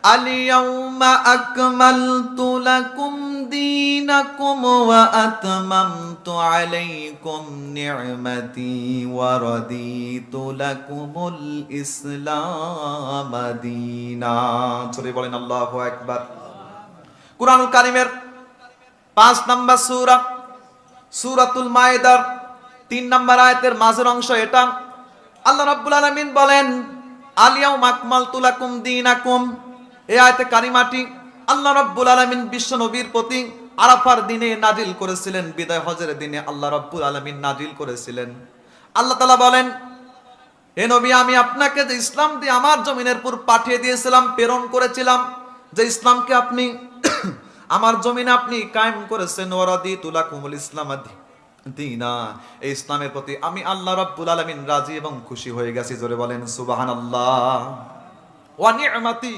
আল-ইয়াউমা আকমালতু লাকুম দীনাকুম ওয়া আতমামতু আলাইকুম নি'মাতি ওয়া রাদিতু লাকুমুল ইসলাম দীনা। জোরে বলেন আল্লাহু আকবার। কুরআনুল কারীমের 5 নম্বর সূরা সূরাতুল মায়েদার 3 নম্বর আয়াতের মাঝের অংশ এটা। আল্লাহ রাব্বুল আলামিন বলেন আল-ইয়াউমা আকমালতু লাকুম দীনাকুম। এই আয়াতে কারিমাটি আল্লাহ রাব্বুল আলামিন বিশ্ব নবীর প্রতি আরাফার দিনে নাজিল করেছিলেন, বিদায় হজের দিনে আল্লাহ রাব্বুল আলামিন নাজিল করেছিলেন। আল্লাহ তাআলা বলেন, হে নবী, আমি আপনাকে যে ইসলাম দিয়ে আমার জমিনের উপর পাঠিয়ে দিয়েছিলাম, প্রেরণ করেছিলাম, যে ইসলামকে আপনি আমার জমিনে আপনি কায়েম করেছেন, ওয়ারাদিতু লাকুমুল ইসলাম দীনা, এই ইসলামের প্রতি আমি আল্লাহ রাব্বুল আলামিন রাজি এবং খুশি হয়ে গেছি। জোরে বলেন সুবহানাল্লাহ ওয়া নি'মাতি।